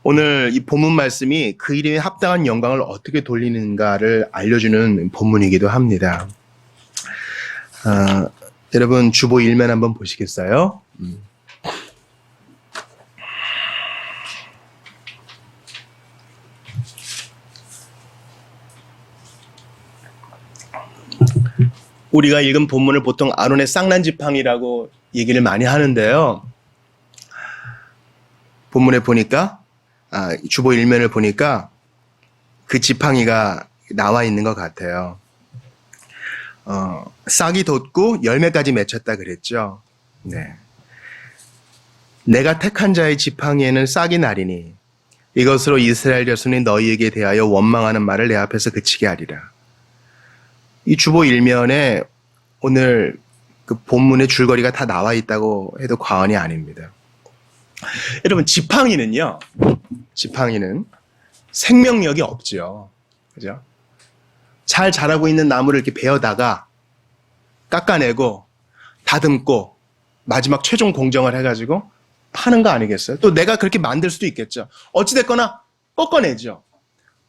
오늘 이 본문 말씀이 그 이름에 합당한 영광을 어떻게 돌리는가를 알려주는 본문이기도 합니다. 여러분 주보 1면 한번 보시겠어요? 우리가 읽은 본문을 보통 아론의 쌍난 지팡이라고 얘기를 많이 하는데요. 본문에 보니까 주보 1면을 보니까 그 지팡이가 나와 있는 것 같아요. 싹이 돋고 열매까지 맺혔다 그랬죠. 네. 내가 택한 자의 지팡이에는 싹이 나리니 이것으로 이스라엘 자손이 너희에게 대하여 원망하는 말을 내 앞에서 그치게 하리라. 이 주보 1면에 오늘 그 본문의 줄거리가 다 나와 있다고 해도 과언이 아닙니다. 여러분 지팡이는 생명력이 없죠. 그죠? 잘 자라고 있는 나무를 이렇게 베어다가 깎아내고 다듬고 마지막 최종 공정을 해가지고 파는 거 아니겠어요? 또 내가 그렇게 만들 수도 있겠죠. 어찌됐거나 꺾어내죠.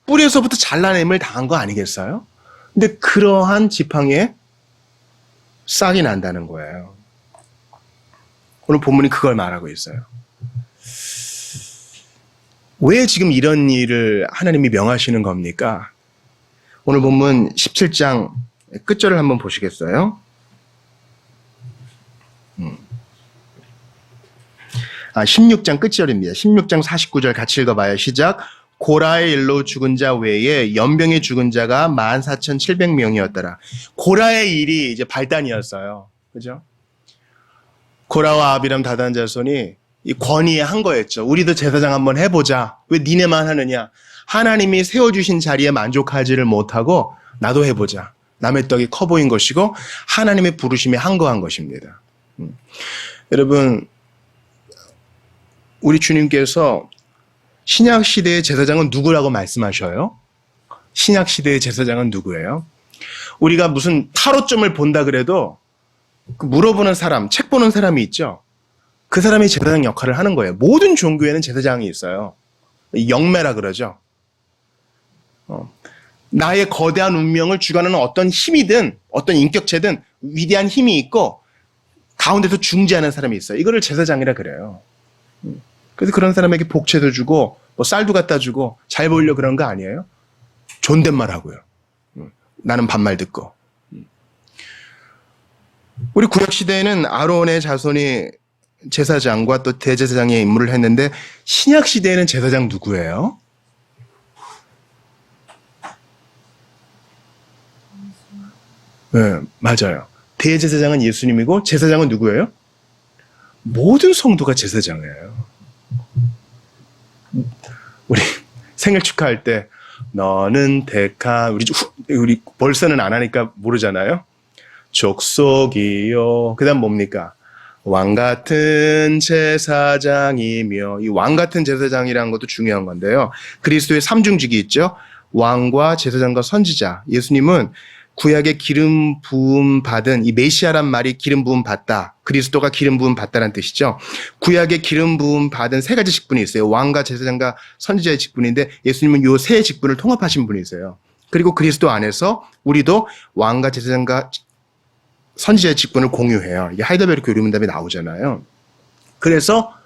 뿌리에서부터 잘라냄을 당한 거 아니겠어요? 근데 그러한 지팡이에 싹이 난다는 거예요. 오늘 본문이 그걸 말하고 있어요. 왜 지금 이런 일을 하나님이 명하시는 겁니까? 오늘 본문 17장 끝절을 한번 보시겠어요? 16장 끝절입니다. 16장 49절 같이 읽어봐요. 시작. 고라의 일로 죽은 자 외에 연병에 죽은 자가 14,700명이었더라. 고라의 일이 이제 발단이었어요. 그죠? 고라와 아비람 다단 자손이 이 권위에 한 거였죠. 우리도 제사장 한번 해보자. 왜 니네만 하느냐? 하나님이 세워주신 자리에 만족하지를 못하고 나도 해보자. 남의 떡이 커 보인 것이고 하나님의 부르심에 항거한 것입니다. 여러분, 우리 주님께서 신약 시대의 제사장은 누구라고 말씀하셔요? 신약 시대의 제사장은 누구예요? 우리가 무슨 타로점을 본다 그래도 그 물어보는 사람, 책 보는 사람이 있죠. 그 사람이 제사장 역할을 하는 거예요. 모든 종교에는 제사장이 있어요. 영매라 그러죠. 나의 거대한 운명을 주관하는 어떤 힘이든 어떤 인격체든 위대한 힘이 있고 가운데서 중재하는 사람이 있어요. 이거를 제사장이라 그래요. 그래서 그런 사람에게 복채도 주고 뭐 쌀도 갖다 주고 잘 보이려 그런 거 아니에요? 존댓말 하고요. 나는 반말 듣고. 우리 구약시대에는 아론의 자손이 제사장과 또 대제사장의 임무를 했는데 신약시대에는 제사장 누구예요? 네, 맞아요. 대제사장은 예수님이고 제사장은 누구예요? 모든 성도가 제사장이에요. 우리 생일 축하할 때 너는 택한 우리 벌써는 안 하니까 모르잖아요. 족속이요. 그다음 뭡니까? 왕 같은 제사장이며 이 왕 같은 제사장이라는 것도 중요한 건데요. 그리스도의 삼중직이 있죠. 왕과 제사장과 선지자. 예수님은 구약의 기름 부음 받은 이 메시아란 말이 기름 부음 받다. 그리스도가 기름 부음 받다라는 뜻이죠. 구약의 기름 부음 받은 세 가지 직분이 있어요. 왕과 제사장과 선지자의 직분인데 예수님은 이 세 직분을 통합하신 분이세요. 그리고 그리스도 안에서 우리도 왕과 제사장과 선지자의 직분을 공유해요. 이게 하이델베르크 교리문답에 나오잖아요. 그래서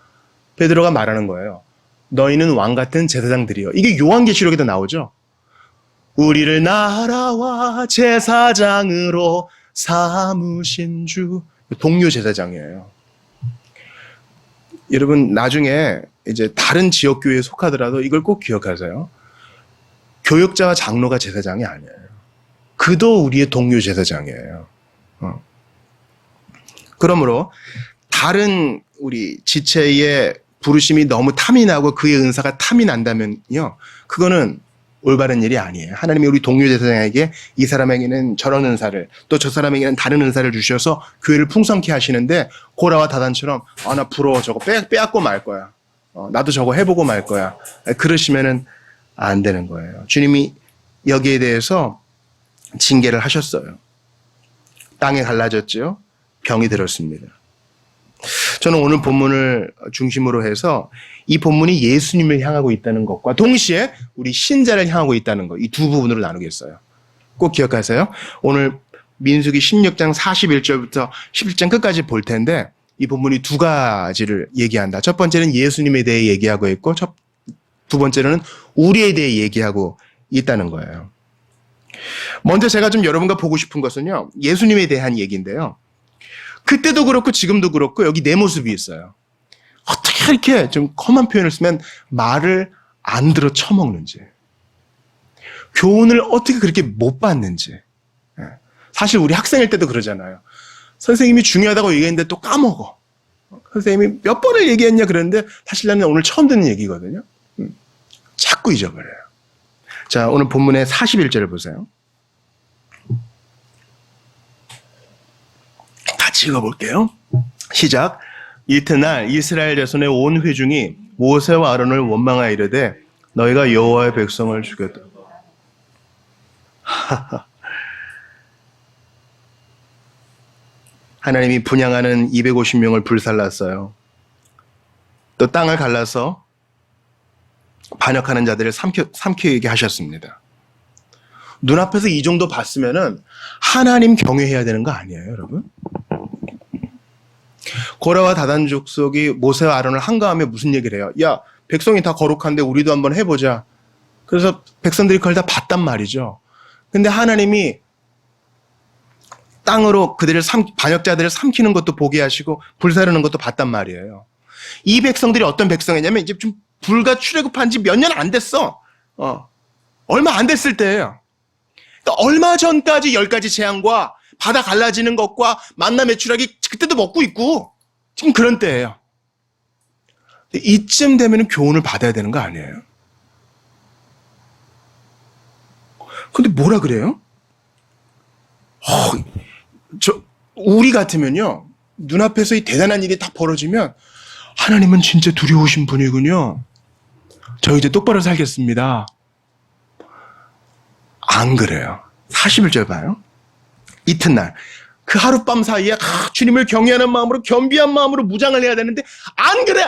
베드로가 말하는 거예요. 너희는 왕 같은 제사장들이요. 이게 요한계시록에도 나오죠. 우리를 나라와 제사장으로 삼으신 주. 동료 제사장이에요. 여러분 나중에 이제 다른 지역 교회에 속하더라도 이걸 꼭 기억하세요. 교역자와 장로가 제사장이 아니에요. 그도 우리의 동료 제사장이에요. 그러므로 다른 우리 지체의 부르심이 너무 탐이 나고 그의 은사가 탐이 난다면요, 그거는 올바른 일이 아니에요. 하나님이 우리 동료 제사장에게 이 사람에게는 저런 은사를 또 저 사람에게는 다른 은사를 주셔서 교회를 풍성케 하시는데 고라와 다단처럼 나 부러워 저거 빼앗고 말 거야. 나도 저거 해보고 말 거야. 그러시면은 안 되는 거예요. 주님이 여기에 대해서 징계를 하셨어요. 땅이 갈라졌죠. 병이 들었습니다. 저는 오늘 본문을 중심으로 해서 이 본문이 예수님을 향하고 있다는 것과 동시에 우리 신자를 향하고 있다는 것, 이 두 부분으로 나누겠어요. 꼭 기억하세요. 오늘 민수기 16장 41절부터 11장 끝까지 볼 텐데 이 본문이 두 가지를 얘기한다. 첫 번째는 예수님에 대해 얘기하고 있고 두 번째는 우리에 대해 얘기하고 있다는 거예요. 먼저 제가 좀 여러분과 보고 싶은 것은요. 예수님에 대한 얘기인데요. 그때도 그렇고 지금도 그렇고 여기 내 모습이 있어요. 어떻게 이렇게 좀 험한 표현을 쓰면 말을 안 들어 처먹는지, 교훈을 어떻게 그렇게 못 받는지. 사실 우리 학생일 때도 그러잖아요. 선생님이 중요하다고 얘기했는데 또 까먹어. 선생님이 몇 번을 얘기했냐 그러는데 사실 나는 오늘 처음 듣는 얘기거든요. 자꾸 잊어버려요. 자, 오늘 본문의 41절을 보세요. 같이 읽어볼게요. 시작. 이튿날 이스라엘 자손의 온 회중이 모세와 아론을 원망하여 이르되 너희가 여호와의 백성을 죽였다. 하나님이 분향하는 250명을 불살랐어요. 또 땅을 갈라서 반역하는 자들을 삼키게 하셨습니다. 눈앞에서 이 정도 봤으면은 하나님 경외해야 되는 거 아니에요, 여러분? 고라와 다단 족속이 모세와 아론을 한가하며 무슨 얘기를 해요? 야, 백성이 다 거룩한데 우리도 한번 해보자. 그래서 백성들이 그걸 다 봤단 말이죠. 근데 하나님이 땅으로 그들을 반역자들을 삼키는 것도 보게 하시고 불사르는 것도 봤단 말이에요. 이 백성들이 어떤 백성이냐면 이제 좀 불과 출애굽한 지 몇 년 안 됐어. 얼마 안 됐을 때예요. 그러니까 얼마 전까지 10가지 재앙과 바다 갈라지는 것과 만나 매출하기 그때도 먹고 있고 지금 그런 때예요. 이쯤 되면 교훈을 받아야 되는 거 아니에요? 근데 뭐라 그래요? 우리 같으면요, 눈앞에서 이 대단한 일이 딱 벌어지면 하나님은 진짜 두려우신 분이군요. 저 이제 똑바로 살겠습니다. 안 그래요. 41절 봐요. 이튿날 그 하룻밤 사이에 주님을 경외하는 마음으로 겸비한 마음으로 무장을 해야 되는데 안 그래.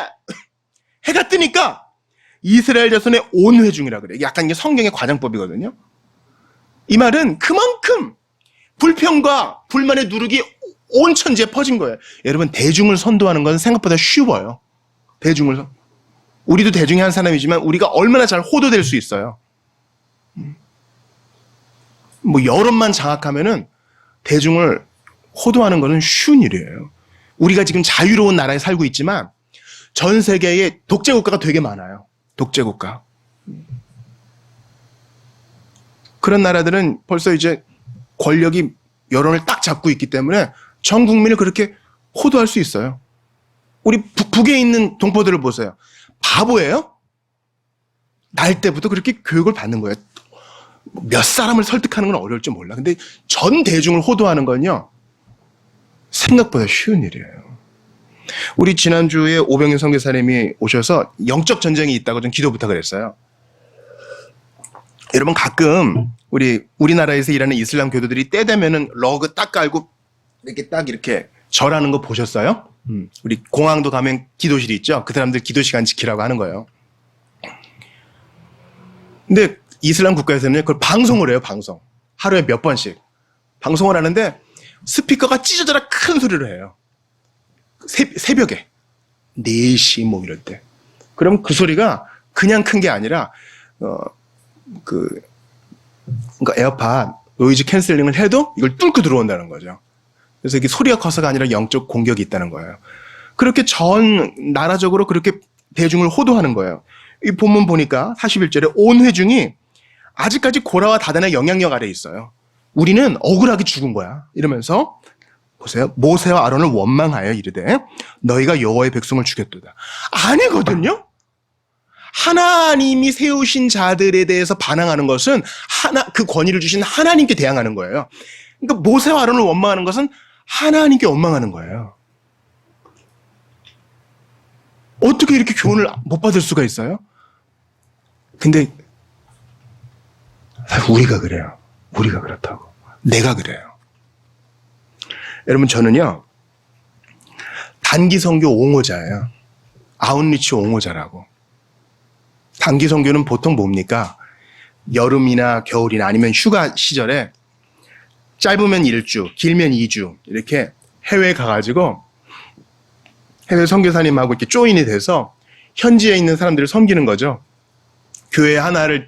해가 뜨니까 이스라엘 자손의 온 회중이라 그래요. 약간 이게 성경의 과장법이거든요. 이 말은 그만큼 불평과 불만의 누룩이 온 천지에 퍼진 거예요. 여러분, 대중을 선도하는 건 생각보다 쉬워요. 우리도 대중의 한 사람이지만 우리가 얼마나 잘 호도될 수 있어요. 뭐 여론만 장악하면은 대중을 호도하는 것은 쉬운 일이에요. 우리가 지금 자유로운 나라에 살고 있지만 전 세계에 독재국가가 되게 많아요. 독재국가. 그런 나라들은 벌써 이제 권력이 여론을 딱 잡고 있기 때문에 전 국민을 그렇게 호도할 수 있어요. 우리 북에 있는 동포들을 보세요. 바보예요? 날 때부터 그렇게 교육을 받는 거예요. 몇 사람을 설득하는 건 어려울지 몰라. 근데 전 대중을 호도하는 건요, 생각보다 쉬운 일이에요. 우리 지난주에 오병윤 선교사님이 오셔서 영적 전쟁이 있다고 좀 기도 부탁을 했어요. 여러분, 가끔 우리나라에서 일하는 이슬람 교도들이 때 되면은 러그 딱 깔고 이렇게 절하는 거 보셨어요? 우리 공항도 가면 기도실이 있죠. 그 사람들 기도 시간 지키라고 하는 거예요. 근데 이슬람 국가에서는 그걸 방송을 해요. 방송. 하루에 몇 번씩 방송을 하는데 스피커가 찢어져라 큰 소리로 해요. 새벽에 4시 뭐 이럴 때. 그럼 그 소리가 그냥 큰 게 아니라 그러니까 에어팟 노이즈 캔슬링을 해도 이걸 뚫고 들어온다는 거죠. 그래서 이게 소리가 커서가 아니라 영적 공격이 있다는 거예요. 그렇게 전 나라적으로 그렇게 대중을 호도하는 거예요. 이 본문 보니까 41절에 온 회중이 아직까지 고라와 다단의 영향력 아래에 있어요. 우리는 억울하게 죽은 거야. 이러면서 보세요. 모세와 아론을 원망하여 이르되 너희가 여호와의 백성을 죽였도다. 아니거든요. 하나님이 세우신 자들에 대해서 반항하는 것은 그 권위를 주신 하나님께 대항하는 거예요. 그러니까 모세와 아론을 원망하는 것은 하나님께 원망하는 거예요. 어떻게 이렇게 교훈을 못 받을 수가 있어요? 근데 우리가 그래요. 우리가 그렇다고. 내가 그래요. 여러분, 저는요, 단기 선교 옹호자예요. 아웃리치 옹호자라고. 단기 선교는 보통 뭡니까? 여름이나 겨울이나 아니면 휴가 시절에 짧으면 1주, 길면 2주 이렇게 해외에 가가지고 해외 선교사님하고 이렇게 조인이 돼서 현지에 있는 사람들을 섬기는 거죠. 교회 하나를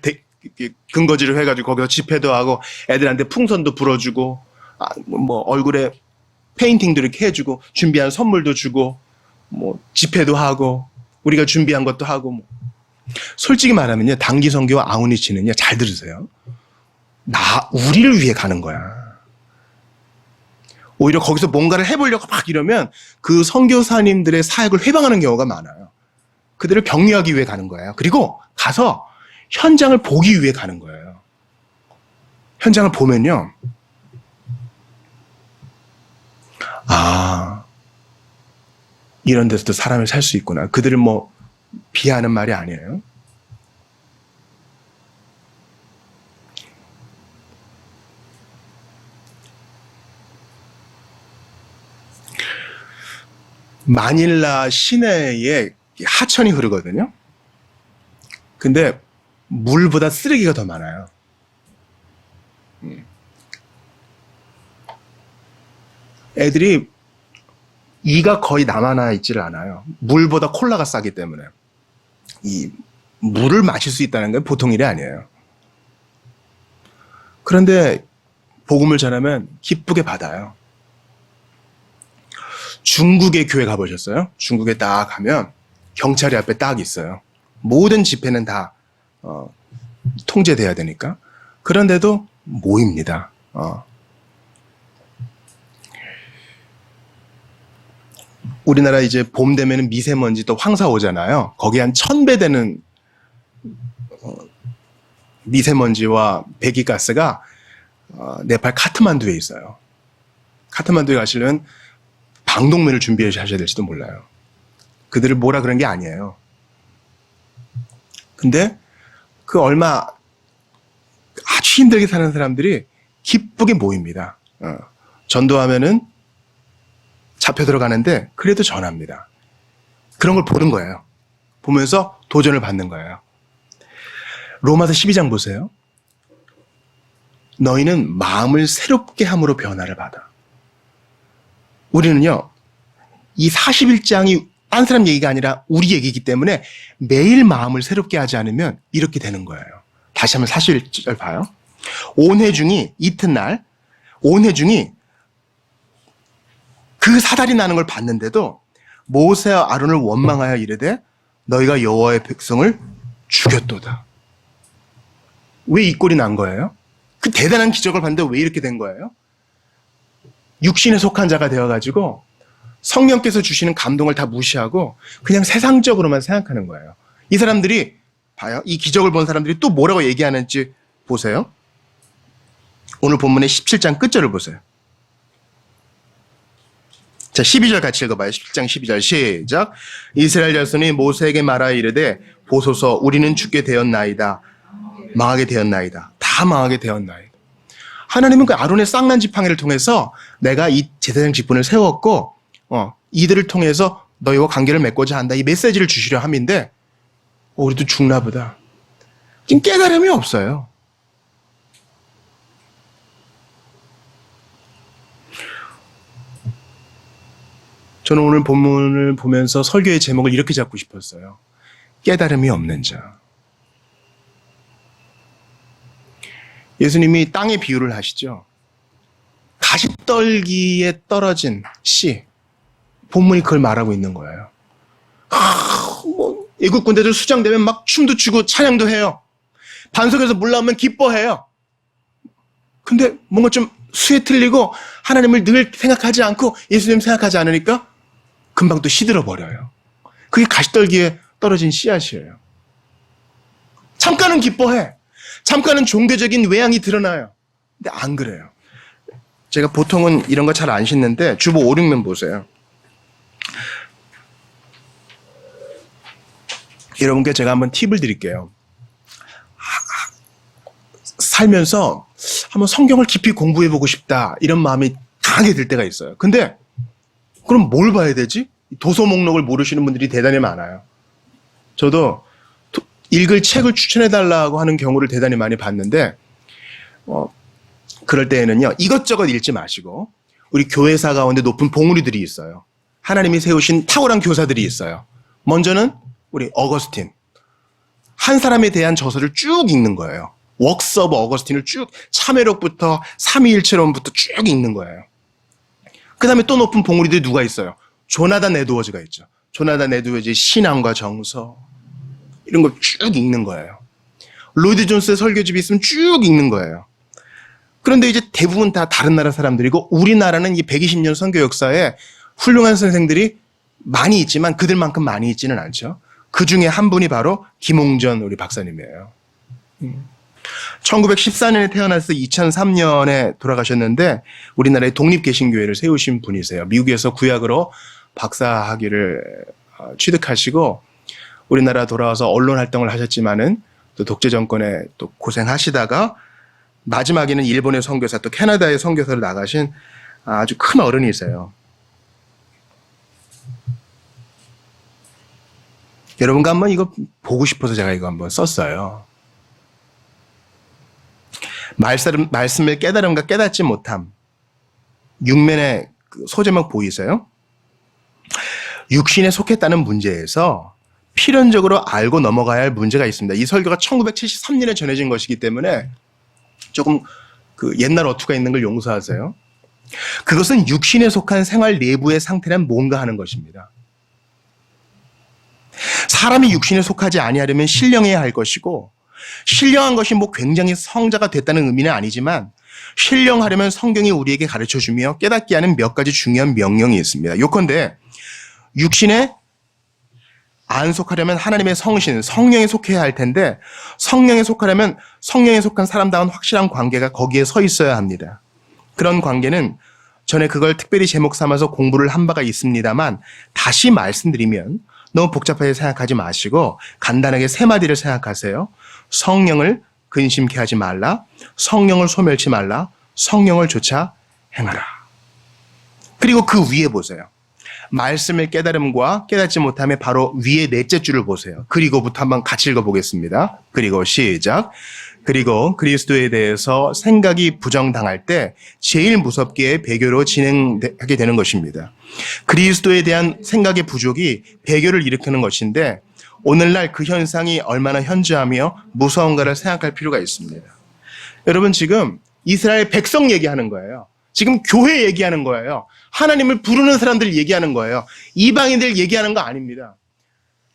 근거지를 해가지고 거기서 집회도 하고 애들한테 풍선도 불어주고 뭐 얼굴에 페인팅도 이렇게 해주고 준비한 선물도 주고 뭐 집회도 하고 우리가 준비한 것도 하고 뭐. 솔직히 말하면요, 단기 선교와 아웃리치는요, 잘 들으세요. 우리를 위해 가는 거야. 오히려 거기서 뭔가를 해보려고 막 이러면 그 선교사님들의 사역을 회방하는 경우가 많아요. 그들을 격려하기 위해 가는 거예요. 그리고 가서 현장을 보기 위해 가는 거예요. 현장을 보면요, 이런 데서도 사람이 살 수 있구나. 그들을 뭐 비하하는 말이 아니에요. 마닐라 시내에 하천이 흐르거든요. 근데 물보다 쓰레기가 더 많아요. 애들이 이가 거의 남아나 있지를 않아요. 물보다 콜라가 싸기 때문에. 이 물을 마실 수 있다는 건 보통 일이 아니에요. 그런데 복음을 전하면 기쁘게 받아요. 중국의 교회 가보셨어요? 중국에 딱 가면 경찰이 앞에 딱 있어요. 모든 집회는 다 통제돼야 되니까. 그런데도 모입니다. 우리나라 이제 봄 되면은 미세먼지 또 황사 오잖아요. 거기 한 1000배 되는 미세먼지와 배기가스가 네팔 카트만두에 있어요. 카트만두에 가시려면 방독면을 준비하셔야 될지도 몰라요. 그들을 뭐라 그런 게 아니에요. 근데 그 얼마 아주 힘들게 사는 사람들이 기쁘게 모입니다. 전도하면은 잡혀 들어가는데 그래도 전합니다. 그런 걸 보는 거예요. 보면서 도전을 받는 거예요. 로마서 12장 보세요. 너희는 마음을 새롭게 함으로 변화를 받아. 우리는요, 이 41장이 딴 사람 얘기가 아니라 우리 얘기이기 때문에 매일 마음을 새롭게 하지 않으면 이렇게 되는 거예요. 다시 한번 41절 봐요. 온 회중이 이튿날 온 회중이 그 사달이 나는 걸 봤는데도 모세와 아론을 원망하여 이르되 너희가 여호와의 백성을 죽였도다. 왜 이 꼴이 난 거예요? 그 대단한 기적을 봤는데 왜 이렇게 된 거예요? 육신에 속한 자가 되어가지고 성령께서 주시는 감동을 다 무시하고 그냥 세상적으로만 생각하는 거예요. 이 사람들이 봐요. 이 기적을 본 사람들이 또 뭐라고 얘기하는지 보세요. 오늘 본문의 17장 끝절을 보세요. 자, 12절 같이 읽어봐요. 17장 12절 시작. 이스라엘 자손이 모세에게 말하여 이르되 보소서 우리는 죽게 되었나이다. 망하게 되었나이다. 다 망하게 되었나이다. 하나님은 그 아론의 쌍난 지팡이를 통해서 내가 이 제사장 직분을 세웠고 이들을 통해서 너희와 관계를 맺고자 한다. 이 메시지를 주시려 함인데 우리도 죽나 보다. 지금 깨달음이 없어요. 저는 오늘 본문을 보면서 설교의 제목을 이렇게 잡고 싶었어요. 깨달음이 없는 자. 예수님이 땅의 비유를 하시죠. 가시떨기에 떨어진 씨. 본문이 그걸 말하고 있는 거예요. 애국 군대들 수장되면 막 춤도 추고 찬양도 해요. 반석에서 물 나오면 기뻐해요. 근데 뭔가 좀 수에 틀리고 하나님을 늘 생각하지 않고 예수님 생각하지 않으니까 금방 또 시들어 버려요. 그게 가시떨기에 떨어진 씨앗이에요. 잠깐은 기뻐해. 잠깐은 종교적인 외양이 드러나요. 근데 안 그래요. 제가 보통은 이런 거 잘 안 신는데 주보 5, 6면 보세요. 여러분께 제가 한번 팁을 드릴게요. 살면서 한번 성경을 깊이 공부해보고 싶다 이런 마음이 강하게 들 때가 있어요. 근데 그럼 뭘 봐야 되지? 도서 목록을 모르시는 분들이 대단히 많아요. 저도 읽을 책을 추천해달라고 하는 경우를 대단히 많이 봤는데, 그럴 때에는요, 이것저것 읽지 마시고, 우리 교회사 가운데 높은 봉우리들이 있어요. 하나님이 세우신 탁월한 교사들이 있어요. 먼저는 우리 어거스틴. 한 사람에 대한 저서를 쭉 읽는 거예요. 웍스 오브 어거스틴을 쭉, 참회록부터 삼위일체론부터 쭉 읽는 거예요. 그 다음에 또 높은 봉우리들이 누가 있어요? 조나단 에드워즈가 있죠. 조나단 에드워즈의 신앙과 정서, 이런 걸 쭉 읽는 거예요. 로이드 존스의 설교집이 있으면 쭉 읽는 거예요. 그런데 이제 대부분 다 다른 나라 사람들이고, 우리나라는 이 120년 선교 역사에 훌륭한 선생들이 많이 있지만 그들만큼 많이 있지는 않죠. 그 중에 한 분이 바로 김홍전 우리 박사님이에요. 1914년에 태어나서 2003년에 돌아가셨는데 우리나라의 독립개신교회를 세우신 분이세요. 미국에서 구약으로 박사학위를 취득하시고 우리나라 돌아와서 언론 활동을 하셨지만은 또 독재 정권에 또 고생하시다가 마지막에는 일본의 선교사 또 캐나다의 선교사로 나가신 아주 큰 어른이세요. 여러분과 한번 이거 보고 싶어서 제가 이거 한번 썼어요. 말씀의 깨달음과 깨닫지 못함. 6면의 소제목 보이세요? 육신에 속했다는 문제에서 필연적으로 알고 넘어가야 할 문제가 있습니다. 이 설교가 1973년에 전해진 것이기 때문에 조금 옛날 어투가 있는 걸 용서하세요. 그것은 육신에 속한 생활 내부의 상태란 뭔가 하는 것입니다. 사람이 육신에 속하지 아니하려면 신령해야 할 것이고, 신령한 것이 뭐 굉장히 성자가 됐다는 의미는 아니지만 신령하려면 성경이 우리에게 가르쳐주며 깨닫게 하는 몇 가지 중요한 명령이 있습니다. 요컨대 육신에 안 속하려면 하나님의 성신, 성령에 속해야 할 텐데, 성령에 속하려면 성령에 속한 사람다운 확실한 관계가 거기에 서 있어야 합니다. 그런 관계는 전에 그걸 특별히 제목 삼아서 공부를 한 바가 있습니다만, 다시 말씀드리면 너무 복잡하게 생각하지 마시고 간단하게 세 마디를 생각하세요. 성령을 근심케 하지 말라, 성령을 소멸치 말라, 성령을 조차 행하라. 그리고 그 위에 보세요. 말씀의 깨달음과 깨닫지 못함의 바로 위에 넷째 줄을 보세요. 그리고부터 한번 같이 읽어보겠습니다. 그리고 시작. 그리고 그리스도에 대해서 생각이 부정당할 때 제일 무섭게 배교로 진행하게 되는 것입니다. 그리스도에 대한 생각의 부족이 배교를 일으키는 것인데, 오늘날 그 현상이 얼마나 현저하며 무서운가를 생각할 필요가 있습니다. 여러분, 지금 이스라엘 백성 얘기하는 거예요. 지금 교회 얘기하는 거예요. 하나님을 부르는 사람들 얘기하는 거예요. 이방인들 얘기하는 거 아닙니다.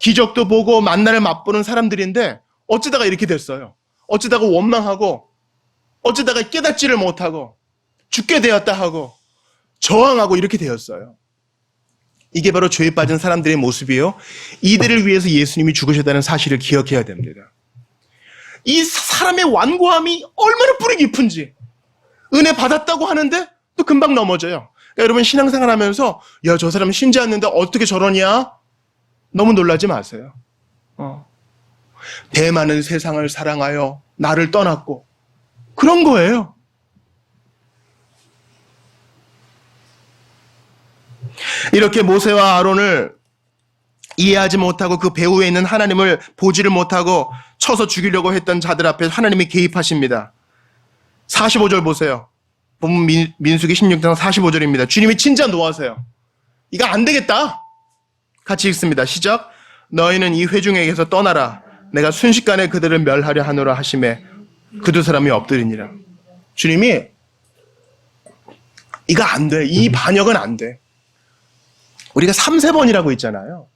기적도 보고 만나를 맛보는 사람들인데 어쩌다가 이렇게 됐어요. 어쩌다가 원망하고, 어쩌다가 깨닫지를 못하고, 죽게 되었다 하고, 저항하고 이렇게 되었어요. 이게 바로 죄에 빠진 사람들의 모습이요. 이들을 위해서 예수님이 죽으셨다는 사실을 기억해야 됩니다. 이 사람의 완고함이 얼마나 뿌리 깊은지. 은혜 받았다고 하는데 또 금방 넘어져요. 그러니까 여러분, 신앙생활 하면서 야, 저 사람 신지 않는데 어떻게 저러냐? 너무 놀라지 마세요. 대만은 세상을 사랑하여 나를 떠났고, 그런 거예요. 이렇게 모세와 아론을 이해하지 못하고 그 배후에 있는 하나님을 보지를 못하고 쳐서 죽이려고 했던 자들 앞에 하나님이 개입하십니다. 45절 보세요. 본문 민수기 16장 45절입니다. 주님이 진짜 노하세요. 이거 안 되겠다. 같이 읽습니다. 시작. 너희는 이 회중에게서 떠나라. 내가 순식간에 그들을 멸하려 하노라 하심에 그 두 사람이 엎드리니라. 주님이 이거 안 돼. 이 반역은 안 돼. 우리가 3~4번이라고 있잖아요.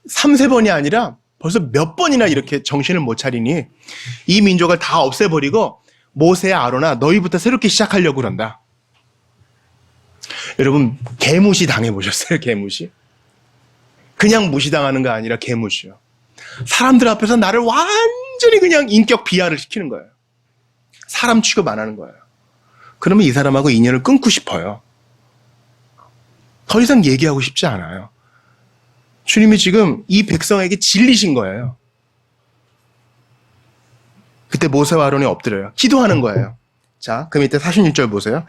3~4번이 아니라 벌써 몇 번이나 이렇게 정신을 못 차리니 이 민족을 다 없애버리고 모세야 아론아 너희부터 새롭게 시작하려고 그런다. 여러분, 개무시 당해보셨어요? 개무시? 그냥 무시당하는 거 아니라 개무시요. 사람들 앞에서 나를 완전히 그냥 인격 비하를 시키는 거예요. 사람 취급 안 하는 거예요. 그러면 이 사람하고 인연을 끊고 싶어요. 더 이상 얘기하고 싶지 않아요. 주님이 지금 이 백성에게 질리신 거예요. 그때 모세와 아론이 엎드려요. 기도하는 거예요. 자, 그 밑에 46절 보세요.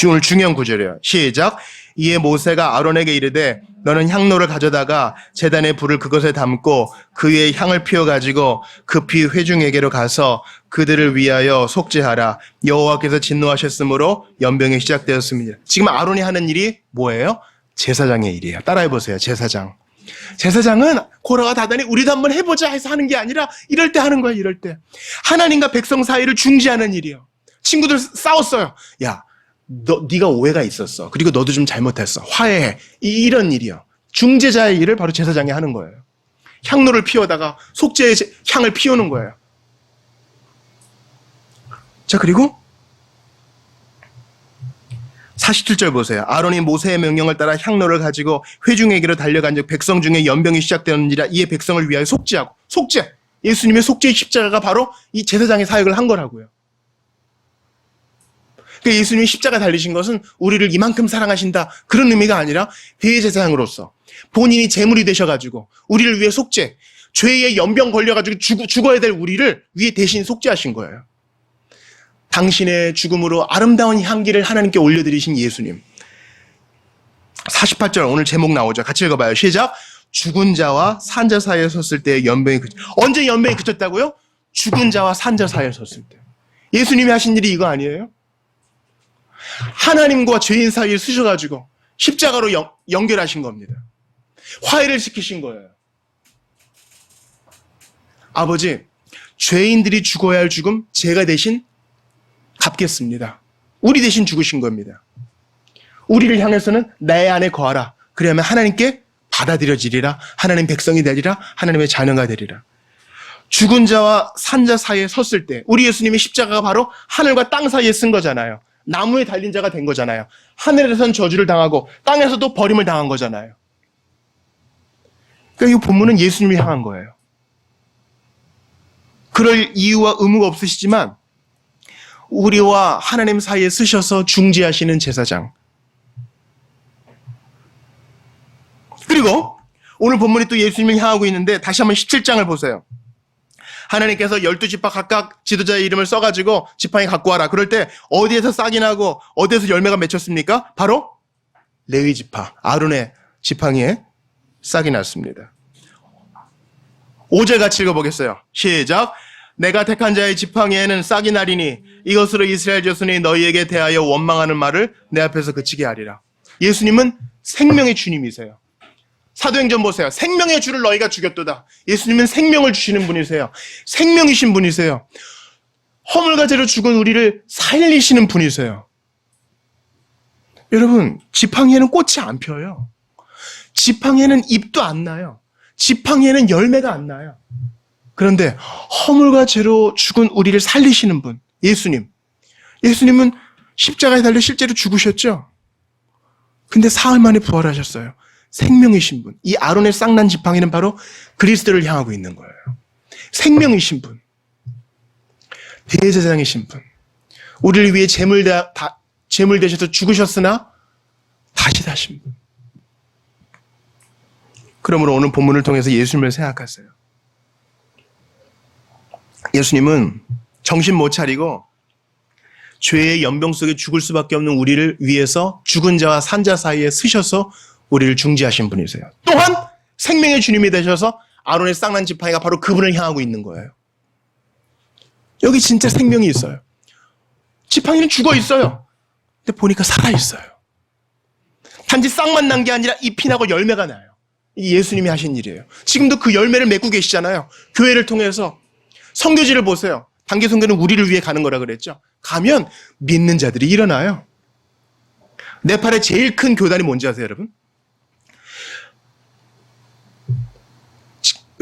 오늘 중요한 구절이에요. 시작. 이에 모세가 아론에게 이르되 너는 향로를 가져다가 제단의 불을 그것에 담고 그 위에 향을 피워가지고 급히 회중에게로 가서 그들을 위하여 속죄하라. 여호와께서 진노하셨으므로 연병이 시작되었습니다. 지금 아론이 하는 일이 뭐예요? 제사장의 일이에요. 따라해보세요. 제사장. 제사장은 고라와 다단이 우리도 한번 해보자 해서 하는 게 아니라 이럴 때 하는 거야. 이럴 때. 하나님과 백성 사이를 중지하는 일이에요. 친구들 싸웠어요. 야, 네가 오해가 있었어. 그리고 너도 좀 잘못했어. 화해해. 이런 일이요. 중재자의 일을 바로 제사장이 하는 거예요. 향로를 피워다가 속죄의 향을 피우는 거예요. 자, 그리고 47절 보세요. 아론이 모세의 명령을 따라 향로를 가지고 회중에게로 달려간즉 백성 중에 연병이 시작되었느니라. 이에 백성을 위하여 속죄하고. 속죄. 예수님의 속죄의 십자가가 바로 이 제사장의 사역을 한 거라고요. 그러니까 예수님이 십자가 달리신 것은 우리를 이만큼 사랑하신다 그런 의미가 아니라 대제사장으로서 본인이 제물이 되셔가지고 우리를 위해 속죄, 죄의 연병 걸려가지고 죽어야 될 우리를 위해 대신 속죄하신 거예요. 당신의 죽음으로 아름다운 향기를 하나님께 올려드리신 예수님. 48절 오늘 제목 나오죠. 같이 읽어봐요. 시작. 죽은 자와 산 자 사이에 섰을 때 연병이 언제 연병이 그쳤다고요? 죽은 자와 산 자 사이에 섰을 때. 예수님이 하신 일이 이거 아니에요? 하나님과 죄인 사이에 쓰셔가지고 십자가로 연결하신 겁니다. 화해를 시키신 거예요. 아버지, 죄인들이 죽어야 할 죽음 제가 대신 갚겠습니다. 우리 대신 죽으신 겁니다. 우리를 향해서는 내 안에 거하라. 그러면 하나님께 받아들여지리라. 하나님 백성이 되리라. 하나님의 자녀가 되리라. 죽은 자와 산 자 사이에 섰을 때 우리 예수님의 십자가가 바로 하늘과 땅 사이에 쓴 거잖아요. 나무에 달린 자가 된 거잖아요. 하늘에선 저주를 당하고 땅에서도 버림을 당한 거잖아요. 그러니까 이 본문은 예수님을 향한 거예요. 그럴 이유와 의무가 없으시지만 우리와 하나님 사이에 쓰셔서 중재하시는 제사장. 그리고 오늘 본문이 또 예수님을 향하고 있는데 다시 한번 17장을 보세요. 하나님께서 12지파 각각 지도자의 이름을 써가지고 지팡이 갖고 와라. 그럴 때 어디에서 싹이 나고 어디에서 열매가 맺혔습니까? 바로 레위 지파, 아론의 지팡이에 싹이 났습니다. 5절 같이 읽어보겠어요. 시작. 내가 택한 자의 지팡이에는 싹이 나리니 이것으로 이스라엘 자손이 너희에게 대하여 원망하는 말을 내 앞에서 그치게 하리라. 예수님은 생명의 주님이세요. 사도행전 보세요. 생명의 주를 너희가 죽였도다. 예수님은 생명을 주시는 분이세요. 생명이신 분이세요. 허물과제로 죽은 우리를 살리시는 분이세요. 여러분, 지팡이에는 꽃이 안 펴요. 지팡이에는 잎도 안 나요. 지팡이에는 열매가 안 나요. 그런데 허물과 죄로 죽은 우리를 살리시는 분, 예수님. 예수님은 십자가에 달려 실제로 죽으셨죠? 근데 사흘 만에 부활하셨어요. 생명이신 분. 이 아론의 쌍난 지팡이는 바로 그리스도를 향하고 있는 거예요. 생명이신 분. 대제사장이신 분. 우리를 위해 제물 되셔서 죽으셨으나 다시 사신 분. 그러므로 오늘 본문을 통해서 예수님을 생각하세요. 예수님은 정신 못 차리고 죄의 연병 속에 죽을 수밖에 없는 우리를 위해서 죽은 자와 산 자 사이에 쓰셔서 우리를 중재하신 분이세요. 또한 생명의 주님이 되셔서 아론의 쌍난 지팡이가 바로 그분을 향하고 있는 거예요. 여기 진짜 생명이 있어요. 지팡이는 죽어 있어요. 근데 보니까 살아 있어요. 단지 싹만 난 게 아니라 잎이 나고 열매가 나요. 이 예수님이 하신 일이에요. 지금도 그 열매를 맺고 계시잖아요. 교회를 통해서 선교지를 보세요. 단기 선교는 우리를 위해 가는 거라 그랬죠. 가면 믿는 자들이 일어나요. 네팔의 제일 큰 교단이 뭔지 아세요, 여러분?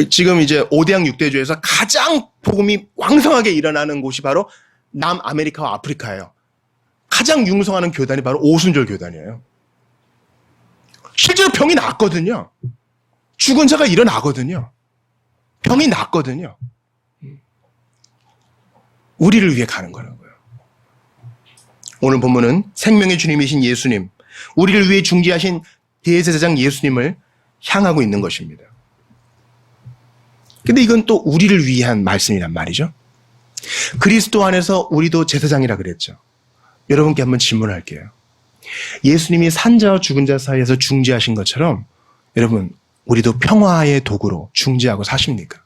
지금 이제 5대양 6대주에서 가장 복음이 왕성하게 일어나는 곳이 바로 남아메리카와 아프리카예요. 가장 융성하는 교단이 바로 오순절 교단이에요. 실제로 병이 낫거든요. 죽은 자가 일어나거든요. 병이 낫거든요. 우리를 위해 가는 거라고요. 오늘 본문은 생명의 주님이신 예수님, 우리를 위해 중재하신 대제사장 예수님을 향하고 있는 것입니다. 근데 이건 또 우리를 위한 말씀이란 말이죠. 그리스도 안에서 우리도 제사장이라 그랬죠. 여러분께 한번 질문할게요. 예수님이 산자와 죽은 자 사이에서 중재하신 것처럼 여러분, 우리도 평화의 도구로 중재하고 사십니까?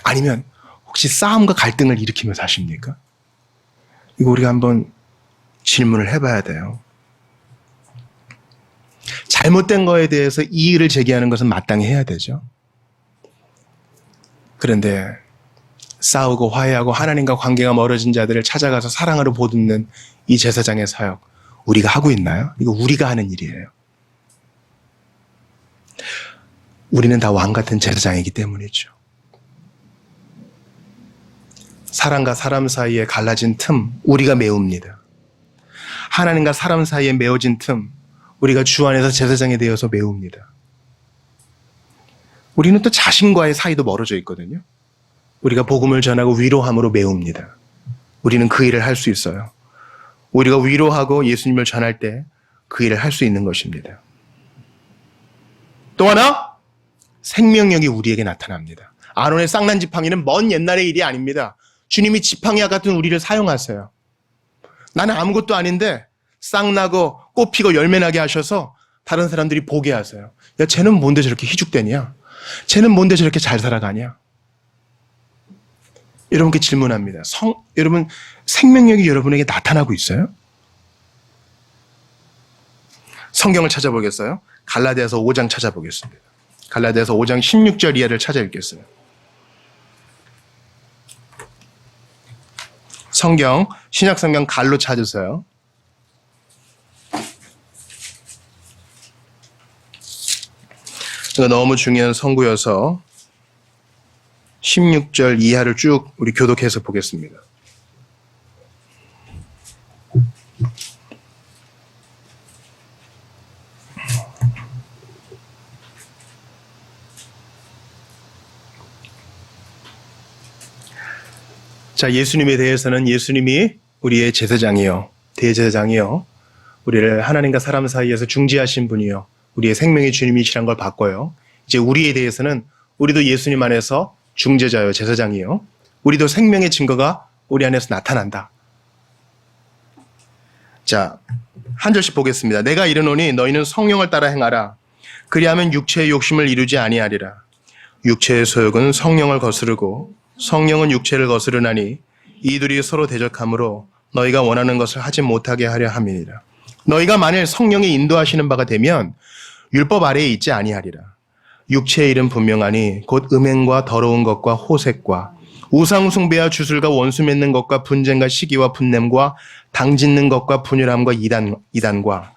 아니면 혹시 싸움과 갈등을 일으키며 사십니까? 이거 우리가 한번 질문을 해봐야 돼요. 잘못된 거에 대해서 이의를 제기하는 것은 마땅히 해야 되죠. 그런데 싸우고 화해하고 하나님과 관계가 멀어진 자들을 찾아가서 사랑으로 보듬는 이 제사장의 사역, 우리가 하고 있나요? 이거 우리가 하는 일이에요. 우리는 다 왕 같은 제사장이기 때문이죠. 사람과 사람 사이에 갈라진 틈, 우리가 메웁니다. 하나님과 사람 사이에 메어진 틈, 우리가 주 안에서 제사장이 되어서 메웁니다. 우리는 또 자신과의 사이도 멀어져 있거든요. 우리가 복음을 전하고 위로함으로 메웁니다. 우리는 그 일을 할 수 있어요. 우리가 위로하고 예수님을 전할 때 그 일을 할 수 있는 것입니다. 또 하나, 생명력이 우리에게 나타납니다. 아론의 쌍난 지팡이는 먼 옛날의 일이 아닙니다. 주님이 지팡이와 같은 우리를 사용하세요. 나는 아무것도 아닌데 쌍나고 꽃피고 열매나게 하셔서 다른 사람들이 보게 하세요. 야, 쟤는 뭔데 저렇게 희죽대냐? 쟤는 뭔데 저렇게 잘 살아가냐? 여러분께 질문합니다. 여러분, 생명력이 여러분에게 나타나고 있어요? 성경을 찾아보겠어요? 갈라디아서 5장 찾아보겠습니다. 갈라디아서 5장 16절 이하를 찾아 읽겠어요. 성경, 신약성경 갈로 찾으세요. 이거 너무 중요한 성구여서 16절 이하를 쭉 우리 교독해서 보겠습니다. 자, 예수님에 대해서는 예수님이 우리의 제사장이요, 대제사장이요, 우리를 하나님과 사람 사이에서 중재하신 분이요, 우리의 생명의 주님이시란 걸 봤고요. 이제 우리에 대해서는 우리도 예수님 안에서 중재자요, 제사장이요, 우리도 생명의 증거가 우리 안에서 나타난다. 자, 한 절씩 보겠습니다. 내가 이르노니 너희는 성령을 따라 행하라. 그리하면 육체의 욕심을 이루지 아니하리라. 육체의 소욕은 성령을 거스르고 성령은 육체를 거스르나니 이들이 서로 대적하므로 너희가 원하는 것을 하지 못하게 하려 함이니라. 너희가 만일 성령이 인도하시는 바가 되면 율법 아래에 있지 아니하리라. 육체의 일은 분명하니 곧 음행과 더러운 것과 호색과 우상 숭배와 주술과 원수 맺는 것과 분쟁과 시기와 분냄과 당짓는 것과 분열함과 이단과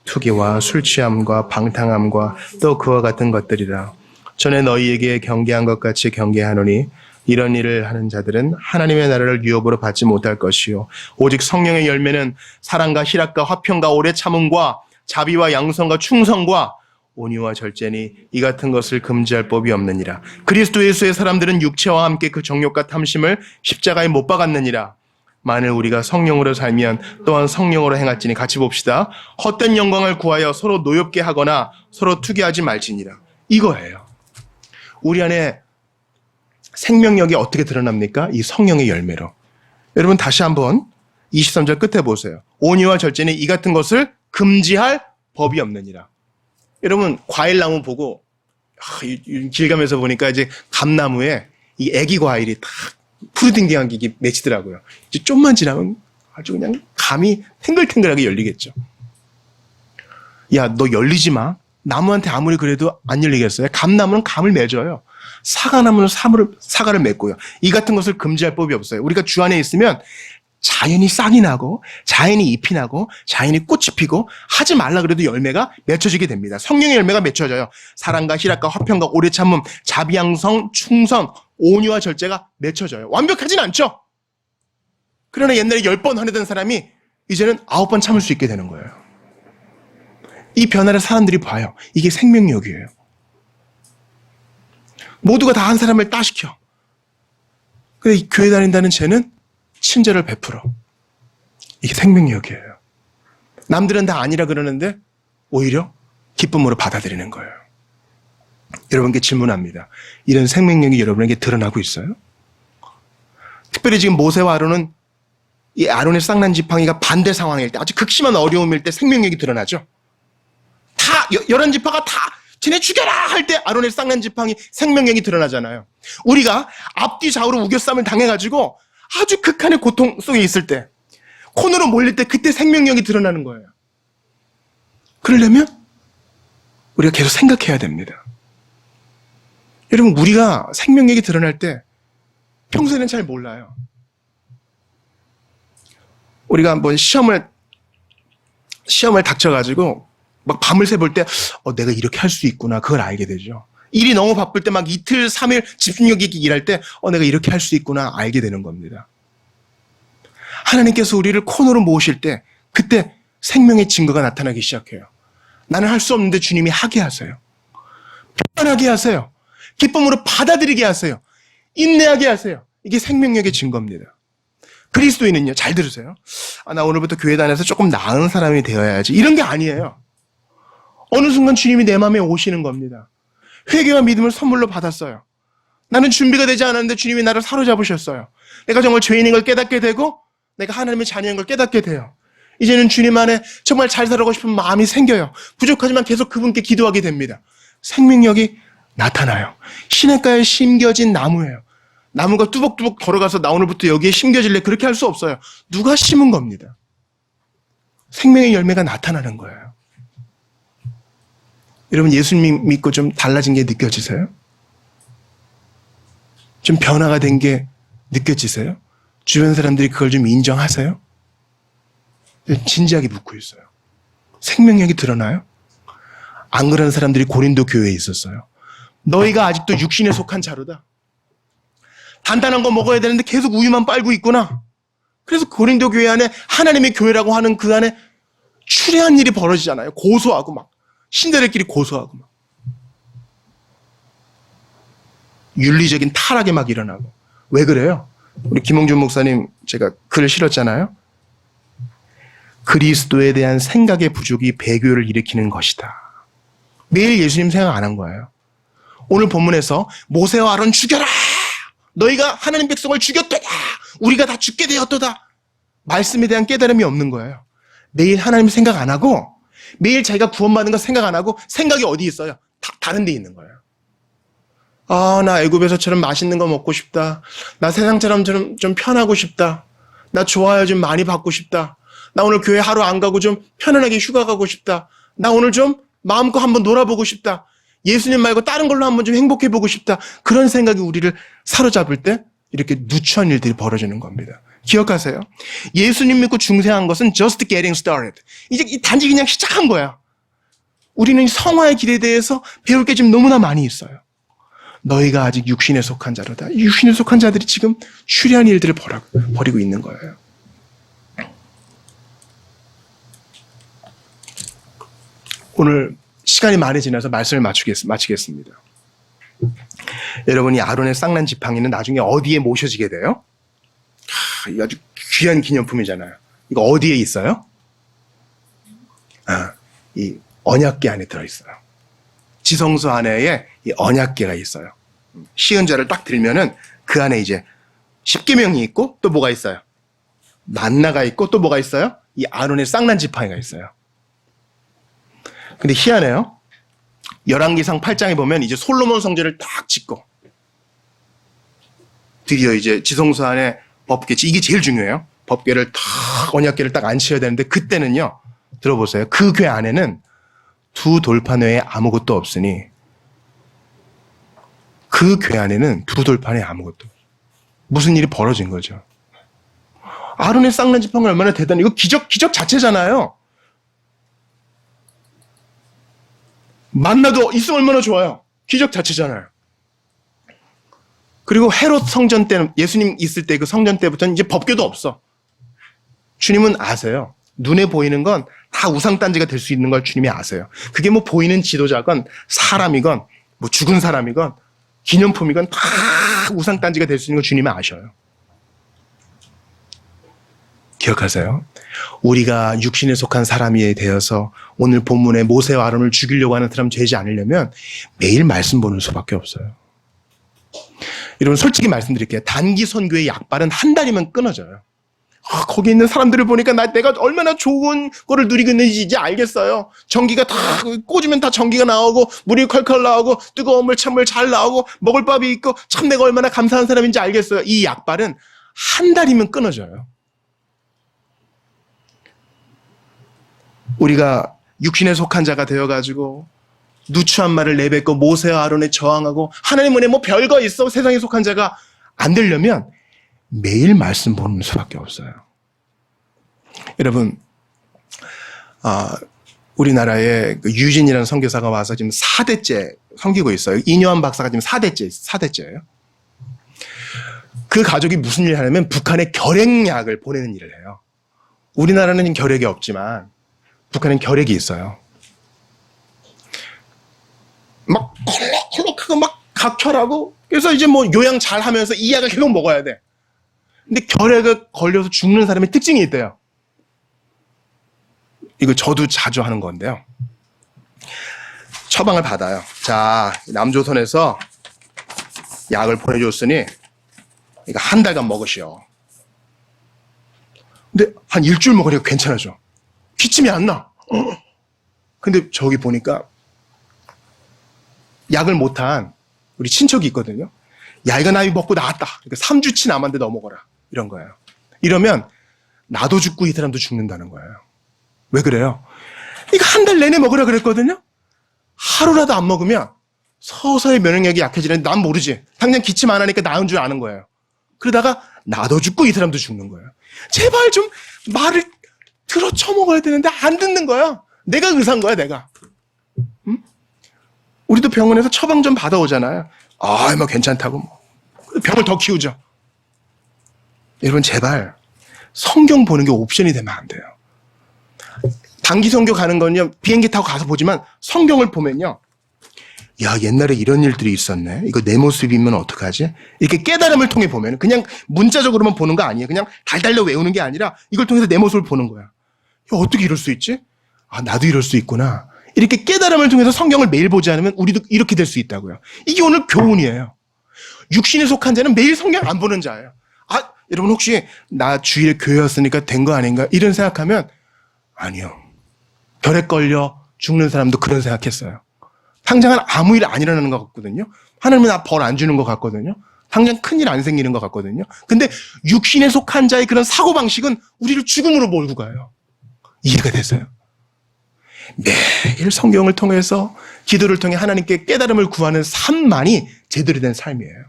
투기와 술 취함과 방탕함과 또 그와 같은 것들이라. 전에 너희에게 경계한 것 같이 경계하노니 이런 일을 하는 자들은 하나님의 나라를 유업으로 받지 못할 것이요 오직 성령의 열매는 사랑과 희락과 화평과 오래 참음과 자비와 양선과 충성과 온유와 절제니 이 같은 것을 금지할 법이 없느니라. 그리스도 예수의 사람들은 육체와 함께 그 정욕과 탐심을 십자가에 못 박았느니라. 만일 우리가 성령으로 살면 또한 성령으로 행할지니 같이 봅시다. 헛된 영광을 구하여 서로 노엽게 하거나 서로 투기하지 말지니라. 이거예요. 우리 안에 생명력이 어떻게 드러납니까? 이 성령의 열매로. 여러분 다시 한번 23절 끝에 보세요. 온유와 절제는 이 같은 것을 금지할 법이 없느니라. 여러분 과일나무 보고 길 가면서 보니까 이제 감나무에 이 애기 과일이 딱 푸르딩딩한 게 맺히더라고요. 이제 좀만 지나면 아주 그냥 감이 탱글탱글하게 열리겠죠. 야, 너 열리지 마. 나무한테 아무리 그래도 안 열리겠어요? 감나무는 감을 맺어요. 사과나무는 사과를 맺고요. 이 같은 것을 금지할 법이 없어요. 우리가 주 안에 있으면 자연히 싹이 나고 자연히 잎이 나고 자연히 꽃이 피고 하지 말라 그래도 열매가 맺혀지게 됩니다. 성령의 열매가 맺혀져요. 사랑과 희락과 화평과 오래 참음, 자비양성, 충성, 온유와 절제가 맺혀져요. 완벽하진 않죠. 그러나 옛날에 10번 화내던 사람이 이제는 9번 참을 수 있게 되는 거예요. 이 변화를 사람들이 봐요. 이게 생명력이에요. 모두가 다 한 사람을 따시켜. 근데 교회 다닌다는 쟤는 친절을 베풀어. 이게 생명력이에요. 남들은 다 아니라 그러는데 오히려 기쁨으로 받아들이는 거예요. 여러분께 질문합니다. 이런 생명력이 여러분에게 드러나고 있어요? 특별히 지금 모세와 아론은 이 아론의 쌍난 지팡이가 반대 상황일 때, 아주 극심한 어려움일 때 생명력이 드러나죠. 다 11지파가 다 쟤네 죽여라 할 때 아론의 쌍난 지팡이 생명력이 드러나잖아요. 우리가 앞뒤 좌우로 우겨쌈을 당해가지고 아주 극한의 고통 속에 있을 때, 코너로 몰릴 때 그때 생명력이 드러나는 거예요. 그러려면 우리가 계속 생각해야 됩니다. 여러분, 우리가 생명력이 드러날 때 평소에는 잘 몰라요. 우리가 한번 시험을 닥쳐가지고 막 밤을 새볼 때 내가 이렇게 할 수 있구나, 그걸 알게 되죠. 일이 너무 바쁠 때 막 이틀, 3일 집중력 있게 일할 때 내가 이렇게 할 수 있구나 알게 되는 겁니다. 하나님께서 우리를 코너로 모으실 때 그때 생명의 증거가 나타나기 시작해요. 나는 할 수 없는데 주님이 하게 하세요. 편안하게 하세요. 기쁨으로 받아들이게 하세요. 인내하게 하세요. 이게 생명력의 증거입니다. 그리스도인은요, 잘 들으세요. 나 오늘부터 교회 다녀서 조금 나은 사람이 되어야지, 이런 게 아니에요. 어느 순간 주님이 내 마음에 오시는 겁니다. 회개와 믿음을 선물로 받았어요. 나는 준비가 되지 않았는데 주님이 나를 사로잡으셨어요. 내가 정말 죄인인 걸 깨닫게 되고 내가 하나님의 자녀인 걸 깨닫게 돼요. 이제는 주님 안에 정말 잘 살아가고 싶은 마음이 생겨요. 부족하지만 계속 그분께 기도하게 됩니다. 생명력이 나타나요. 시냇가에 심겨진 나무예요. 나무가 뚜벅뚜벅 걸어가서 나 오늘부터 여기에 심겨질래, 그렇게 할 수 없어요. 누가 심은 겁니다. 생명의 열매가 나타나는 거예요. 여러분, 예수님 믿고 좀 달라진 게 느껴지세요? 좀 변화가 된 게 느껴지세요? 주변 사람들이 그걸 좀 인정하세요? 진지하게 묻고 있어요. 생명력이 드러나요? 안 그러는 사람들이 고린도 교회에 있었어요. 너희가 아직도 육신에 속한 자로다. 단단한 거 먹어야 되는데 계속 우유만 빨고 있구나. 그래서 고린도 교회 안에 하나님의 교회라고 하는 그 안에 추레한 일이 벌어지잖아요. 고소하고 막 신들끼리 고소하고 막 윤리적인 타락이 막 일어나고. 왜 그래요? 우리 김홍준 목사님 제가 글을 실었잖아요. 그리스도에 대한 생각의 부족이 배교를 일으키는 것이다. 매일 예수님 생각 안 한 거예요. 오늘 본문에서 모세와 아론 죽여라. 너희가 하나님 백성을 죽였도다. 우리가 다 죽게 되었도다. 말씀에 대한 깨달음이 없는 거예요. 매일 하나님 생각 안 하고 매일 자기가 구원받는 거 생각 안 하고 생각이 어디 있어요? 다른 데 있는 거예요. 나 애굽에서처럼 맛있는 거 먹고 싶다. 나 세상처럼 좀 편하고 싶다. 나 좋아요 좀 많이 받고 싶다. 나 오늘 교회 하루 안 가고 좀 편안하게 휴가 가고 싶다. 나 오늘 좀 마음껏 한번 놀아보고 싶다. 예수님 말고 다른 걸로 한번 좀 행복해보고 싶다. 그런 생각이 우리를 사로잡을 때 이렇게 누추한 일들이 벌어지는 겁니다. 기억하세요. 예수님 믿고 중생한 것은 just getting started. 이제 단지 그냥 시작한 거야. 우리는 성화의 길에 대해서 배울 게 지금 너무나 많이 있어요. 너희가 아직 육신에 속한 자로다. 육신에 속한 자들이 지금 추리한 일들을 벌이고 있는 거예요. 오늘 시간이 많이 지나서 말씀을 마치겠습니다. 여러분이 아론의 쌍난 지팡이는 나중에 어디에 모셔지게 돼요? 이거 아주 귀한 기념품이잖아요. 이거 어디에 있어요? 이 언약궤 안에 들어있어요. 지성소 안에 이 언약궤가 있어요. 시은자를 딱 들면은 그 안에 이제 십계명이 있고 또 뭐가 있어요? 만나가 있고 또 뭐가 있어요? 이 아론의 쌍난 지팡이가 있어요. 근데 희한해요. 열왕기상 8장에 보면 이제 솔로몬 성전을 딱 짓고 드디어 이제 지성소 안에 법궤, 이게 제일 중요해요. 법궤를 딱, 언약궤를 딱 앉혀야 되는데 그때는요, 들어보세요. 그 궤 안에는 두 돌판 외에 아무것도 없으니 그 궤 안에는 두 돌판에 아무것도 무슨 일이 벌어진 거죠. 아론의 쌍난 지팡이 얼마나 대단해. 이거 기적 자체잖아요. 만나도 있으면 얼마나 좋아요. 기적 자체잖아요. 그리고 헤롯 성전 때는, 예수님 있을 때 그 성전 때부터는 이제 법궤도 없어. 주님은 아세요. 눈에 보이는 건 다 우상단지가 될 수 있는 걸 주님이 아세요. 그게 뭐 보이는 지도자건 사람이건 뭐 죽은 사람이건 기념품이건 다 우상단지가 될 수 있는 걸 주님이 아셔요. 기억하세요. 우리가 육신에 속한 사람이 되어서 오늘 본문에 모세와 아론을 죽이려고 하는 사람 되지 않으려면 매일 말씀 보는 수밖에 없어요. 여러분 솔직히 말씀드릴게요. 단기 선교의 약발은 한 달이면 끊어져요. 거기 있는 사람들을 보니까 내가 얼마나 좋은 거를 누리고 있는지 이제 알겠어요. 전기가 다 꽂으면 다 전기가 나오고 물이 컬컬 나오고 뜨거운 물 찬물 잘 나오고 먹을 밥이 있고 참 내가 얼마나 감사한 사람인지 알겠어요. 이 약발은 한 달이면 끊어져요. 우리가 육신에 속한 자가 되어가지고 누추한 말을 내뱉고 모세와 아론에 저항하고 하나님 은혜 뭐 별거 있어 세상에 속한 자가 안 되려면 매일 말씀 보는 수밖에 없어요. 여러분, 우리나라에 유진이라는 선교사가 와서 지금 4대째 섬기고 있어요. 이뇨한 박사가 지금 4대째예요. 그 가족이 무슨 일을 하냐면 북한에 결핵약을 보내는 일을 해요. 우리나라는 결핵이 없지만 북한엔 결핵이 있어요. 막 콜록콜록하고 막 각혈하고 그래서 이제 뭐 요양 잘 하면서 이 약을 계속 먹어야 돼. 근데 결핵에 걸려서 죽는 사람의 특징이 있대요. 이거 저도 자주 하는 건데요. 처방을 받아요. 자, 남조선에서 약을 보내줬으니 이거 한 달간 먹으시오. 근데 한 일주일 먹으니까 괜찮아져. 기침이 안 나. 근데 저기 보니까 약을 못한 우리 친척이 있거든요. 야, 이거 나 이거 먹고 나왔다. 그러니까 3주치 남았는데 너 먹어라. 이런 거예요. 이러면 나도 죽고 이 사람도 죽는다는 거예요. 왜 그래요? 이거 한 달 내내 먹으라 그랬거든요. 하루라도 안 먹으면 서서히 면역력이 약해지는데 난 모르지. 당장 기침 안 하니까 나은 줄 아는 거예요. 그러다가 나도 죽고 이 사람도 죽는 거예요. 제발 좀 말을 들어 쳐먹어야 되는데 안 듣는 거야. 내가 의사인 거야, 내가. 응? 우리도 병원에서 처방 좀 받아오잖아요. 뭐 괜찮다고 뭐. 병을 더 키우죠. 여러분, 제발 성경 보는 게 옵션이 되면 안 돼요. 단기 선교 가는 건요, 비행기 타고 가서 보지만 성경을 보면요, 야, 옛날에 이런 일들이 있었네. 이거 내 모습이면 어떡하지? 이렇게 깨달음을 통해 보면 그냥 문자적으로만 보는 거 아니에요. 그냥 달달려 외우는 게 아니라 이걸 통해서 내 모습을 보는 거야. 야, 어떻게 이럴 수 있지? 나도 이럴 수 있구나. 이렇게 깨달음을 통해서 성경을 매일 보지 않으면 우리도 이렇게 될 수 있다고요. 이게 오늘 교훈이에요. 육신에 속한 자는 매일 성경 안 보는 자예요. 여러분 혹시 나 주일에 교회 왔으니까 된 거 아닌가? 이런 생각하면 아니요. 결핵 걸려 죽는 사람도 그런 생각했어요. 당장은 아무 일 안 일어나는 것 같거든요. 하나님은 나 벌 안 주는 것 같거든요. 당장 큰일 안 생기는 것 같거든요. 근데 육신에 속한 자의 그런 사고방식은 우리를 죽음으로 몰고 가요. 이해가 되세요? 매일 성경을 통해서 기도를 통해 하나님께 깨달음을 구하는 삶만이 제대로 된 삶이에요.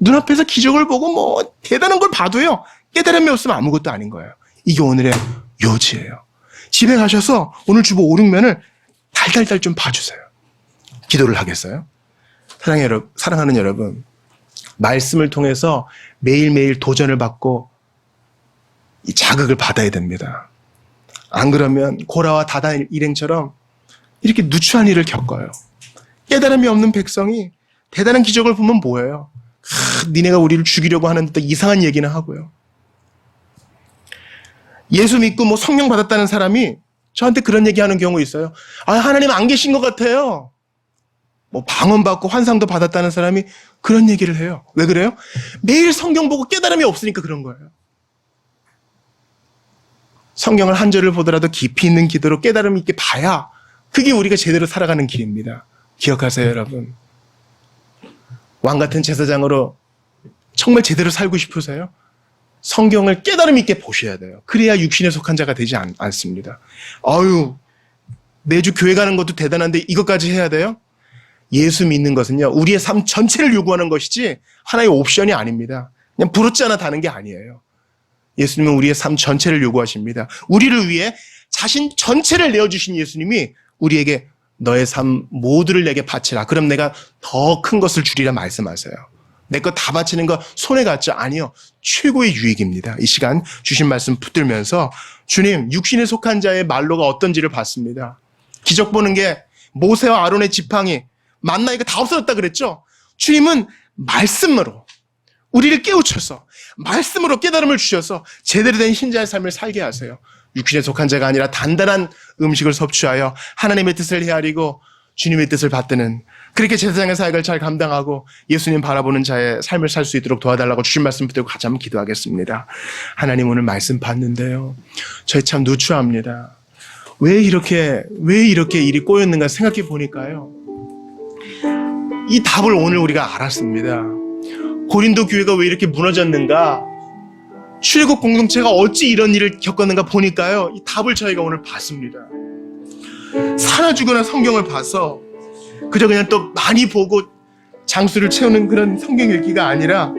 눈앞에서 기적을 보고 뭐 대단한 걸 봐도요, 깨달음이 없으면 아무것도 아닌 거예요. 이게 오늘의 요지예요. 집에 가셔서 오늘 주보 5, 6면을 달달달 좀 봐주세요. 기도를 하겠어요? 사랑하는 여러분, 말씀을 통해서 매일매일 도전을 받고 이 자극을 받아야 됩니다. 안 그러면 고라와 다단 일행처럼 이렇게 누추한 일을 겪어요. 깨달음이 없는 백성이 대단한 기적을 보면 뭐예요? 니네가 우리를 죽이려고 하는데 또 이상한 얘기는 하고요. 예수 믿고 뭐 성령 받았다는 사람이 저한테 그런 얘기하는 경우 있어요. 하나님 안 계신 것 같아요. 뭐 방언 받고 환상도 받았다는 사람이 그런 얘기를 해요. 왜 그래요? 매일 성경 보고 깨달음이 없으니까 그런 거예요. 성경을 한 절을 보더라도 깊이 있는 기도로 깨달음 있게 봐야 그게 우리가 제대로 살아가는 길입니다. 기억하세요, 여러분. 왕 같은 제사장으로 정말 제대로 살고 싶으세요? 성경을 깨달음 있게 보셔야 돼요. 그래야 육신에 속한 자가 되지 않습니다. 매주 교회 가는 것도 대단한데 이것까지 해야 돼요? 예수 믿는 것은요, 우리의 삶 전체를 요구하는 것이지 하나의 옵션이 아닙니다. 그냥 부럽지 않아 다는 게 아니에요. 예수님은 우리의 삶 전체를 요구하십니다. 우리를 위해 자신 전체를 내어주신 예수님이 우리에게 너의 삶 모두를 내게 바치라. 그럼 내가 더 큰 것을 주리라 말씀하세요. 내 것 다 바치는 거 손해갔죠? 아니요. 최고의 유익입니다. 이 시간 주신 말씀 붙들면서 주님, 육신에 속한 자의 말로가 어떤지를 봤습니다. 기적 보는 게 모세와 아론의 지팡이, 만나 이거 다 없어졌다 그랬죠? 주님은 말씀으로 우리를 깨우쳐서 말씀으로 깨달음을 주셔서 제대로 된 신자의 삶을 살게 하세요. 육신에 속한 자가 아니라 단단한 음식을 섭취하여 하나님의 뜻을 헤아리고 주님의 뜻을 받드는, 그렇게 제사장의 사역을 잘 감당하고 예수님 바라보는 자의 삶을 살 수 있도록 도와달라고 주신 말씀 붙들고 같이 한번 기도하겠습니다. 하나님, 오늘 말씀 봤는데요, 저희 참 누추합니다. 왜 이렇게 일이 꼬였는가 생각해 보니까요, 이 답을 오늘 우리가 알았습니다. 고린도 교회가 왜 이렇게 무너졌는가, 출애굽 공동체가 어찌 이런 일을 겪었는가 보니까요, 이 답을 저희가 오늘 봤습니다. 사나 죽거나 성경을 봐서 그저 그냥 또 많이 보고 장수를 채우는 그런 성경 읽기가 아니라,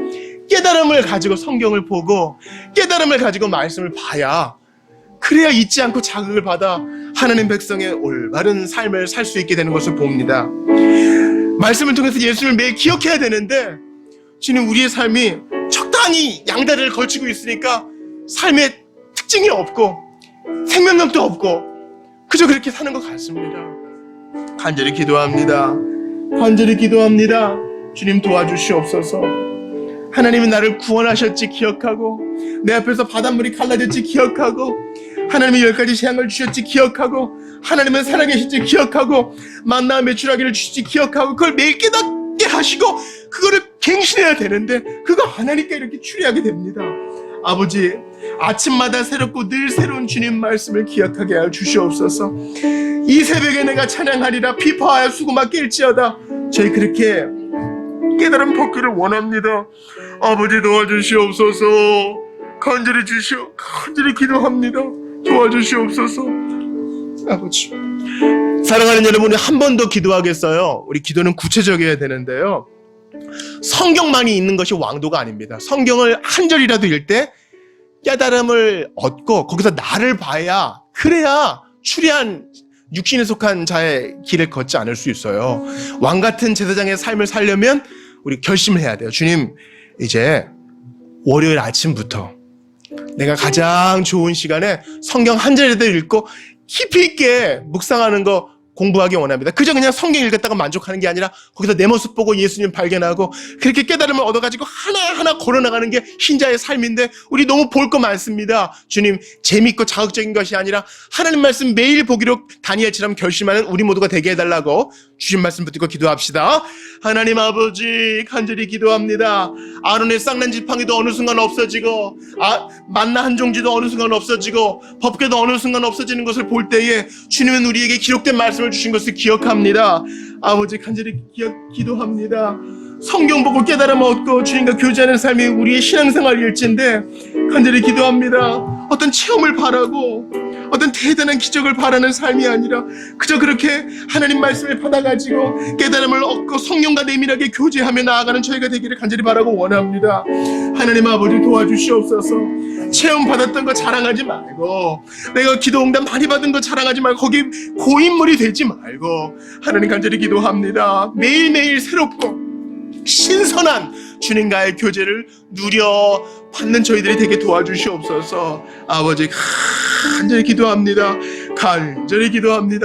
깨달음을 가지고 성경을 보고 깨달음을 가지고 말씀을 봐야, 그래야 잊지 않고 자극을 받아 하나님 백성의 올바른 삶을 살 수 있게 되는 것을 봅니다. 말씀을 통해서 예수를 매일 기억해야 되는데, 주님, 우리의 삶이 적당히 양다리를 걸치고 있으니까 삶의 특징이 없고 생명력도 없고 그저 그렇게 사는 것 같습니다. 간절히 기도합니다. 주님, 도와주시옵소서. 하나님이 나를 구원하셨지 기억하고, 내 앞에서 바닷물이 갈라졌지 기억하고, 하나님이 10가지 재앙을 주셨지 기억하고, 하나님은 살아계실지 기억하고, 만나 메추라기를 주시지 기억하고, 그걸 매일 깨닫게 하시고 그거를 갱신해야 되는데, 그거 안 하니까 이렇게 추리하게 됩니다. 아버지, 아침마다 새롭고 늘 새로운 주님 말씀을 기억하게 하여 주시옵소서. 이 새벽에 내가 찬양하리라, 비파하여 수고만 낄지어다. 저희 그렇게 깨달음 받기를 원합니다. 아버지, 도와주시옵소서. 간절히 기도합니다. 도와주시옵소서. 아버지, 사랑하는 여러분이 한 번 더 기도하겠어요. 우리 기도는 구체적이어야 되는데요, 성경만이 있는 것이 왕도가 아닙니다. 성경을 한 절이라도 읽을 때 깨달음을 얻고 거기서 나를 봐야, 그래야 추리한 육신에 속한 자의 길을 걷지 않을 수 있어요. 왕같은 제사장의 삶을 살려면 우리 결심을 해야 돼요. 주님, 이제 월요일 아침부터 내가 가장 좋은 시간에 성경 한 절이라도 읽고 깊이 있게 묵상하는 거 공부하기 원합니다. 그저 그냥 성경 읽었다가 만족하는 게 아니라 거기서 내 모습 보고 예수님 발견하고 그렇게 깨달음을 얻어가지고 하나하나 걸어나가는 게 신자의 삶인데, 우리 너무 볼 거 많습니다. 주님, 재밌고 자극적인 것이 아니라 하나님 말씀 매일 보기로 다니엘처럼 결심하는 우리 모두가 되게 해달라고 주신 말씀 붙들고 기도합시다. 하나님 아버지, 간절히 기도합니다. 아론의 쌍난 지팡이도 어느 순간 없어지고, 만나 한 종지도 어느 순간 없어지고, 법궤도 어느 순간 없어지는 것을 볼 때에 주님은 우리에게 기록된 말씀을 주신 것을 기억합니다. 아버지, 간절히 기도합니다. 성경 보고 깨달음 얻고 주님과 교제하는 삶이 우리의 신앙생활일진데, 간절히 기도합니다. 어떤 체험을 바라고 어떤 대단한 기적을 바라는 삶이 아니라 그저 그렇게 하나님 말씀을 받아가지고 깨달음을 얻고 성령과 내밀하게 교제하며 나아가는 저희가 되기를 간절히 바라고 원합니다. 하나님 아버지, 도와주시옵소서. 체험 받았던 거 자랑하지 말고, 내가 기도 응답 많이 받은 거 자랑하지 말고, 거기 고인물이 되지 말고, 하나님 간절히 기도합니다. 매일매일 새롭고 신선한 주님과의 교제를 누려 받는 저희들이 되게 도와주시옵소서. 아버지, 간절히 기도합니다.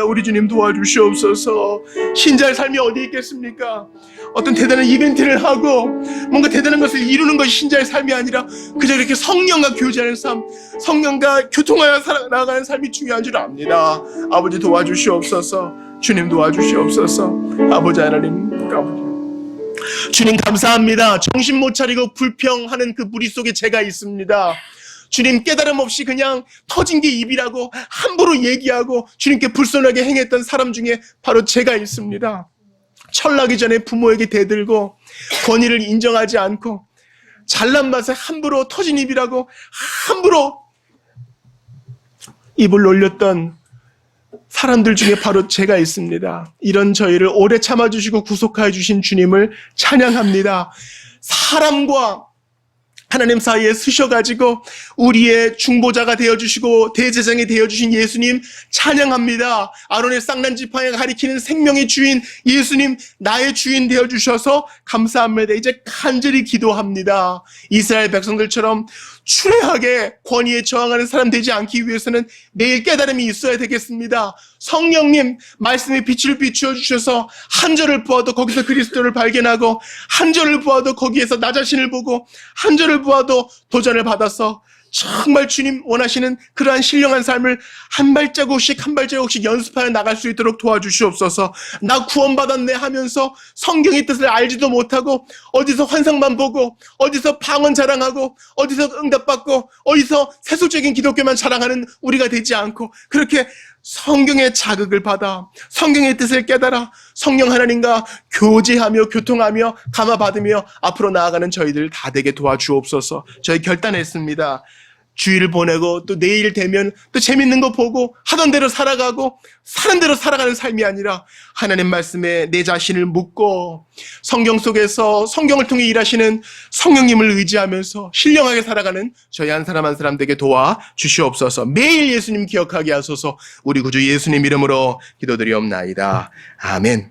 우리 주님 도와주시옵소서. 신자의 삶이 어디 있겠습니까? 어떤 대단한 이벤트를 하고 뭔가 대단한 것을 이루는 것이 신자의 삶이 아니라 그저 이렇게 성령과 교제하는 삶, 성령과 교통하여 살아가는 삶이 중요한 줄 압니다. 아버지, 도와주시옵소서. 주님 도와주시옵소서. 아버지 하나님, 주님 감사합니다. 정신 못 차리고 불평하는 그 무리 속에 제가 있습니다. 주님, 깨달음 없이 그냥 터진 게 입이라고 함부로 얘기하고 주님께 불손하게 행했던 사람 중에 바로 제가 있습니다. 철나기 전에 부모에게 대들고 권위를 인정하지 않고 잘난 맛에 함부로 터진 입이라고 함부로 입을 놀렸던 사람들 중에 바로 제가 있습니다. 이런 저희를 오래 참아주시고 구속하여 주신 주님을 찬양합니다. 사람과 하나님 사이에 쓰셔가지고 우리의 중보자가 되어주시고 대제사장이 되어주신 예수님 찬양합니다. 아론의 쌍난 지팡이가 가리키는 생명의 주인 예수님, 나의 주인 되어주셔서 감사합니다. 이제 간절히 기도합니다. 이스라엘 백성들처럼 추레하게 권위에 저항하는 사람 되지 않기 위해서는 매일 깨달음이 있어야 되겠습니다. 성령님, 말씀의 빛을 비추어 주셔서 한 절을 보아도 거기서 그리스도를 발견하고, 한 절을 보아도 거기에서 나 자신을 보고, 한 절을 보아도 도전을 받아서 정말 주님 원하시는 그러한 신령한 삶을 한 발자국씩 한 발자국씩 연습하여 나갈 수 있도록 도와주시옵소서. 나 구원받았네 하면서 성경의 뜻을 알지도 못하고 어디서 환상만 보고 어디서 방언 자랑하고 어디서 응답받고 어디서 세속적인 기독교만 자랑하는 우리가 되지 않고, 그렇게 성경의 자극을 받아 성경의 뜻을 깨달아 성령 하나님과 교제하며 교통하며 감화받으며 앞으로 나아가는 저희들 다 되게 도와주옵소서. 저희 결단했습니다. 주일을 보내고 또 내일 되면 또 재밌는 거 보고 하던 대로 살아가고 사는 대로 살아가는 삶이 아니라 하나님 말씀에 내 자신을 묻고 성경 속에서 성경을 통해 일하시는 성령님을 의지하면서 신령하게 살아가는 저희 한 사람 한 사람 되게 도와주시옵소서. 매일 예수님 기억하게 하소서. 우리 구주 예수님 이름으로 기도드리옵나이다. 아멘.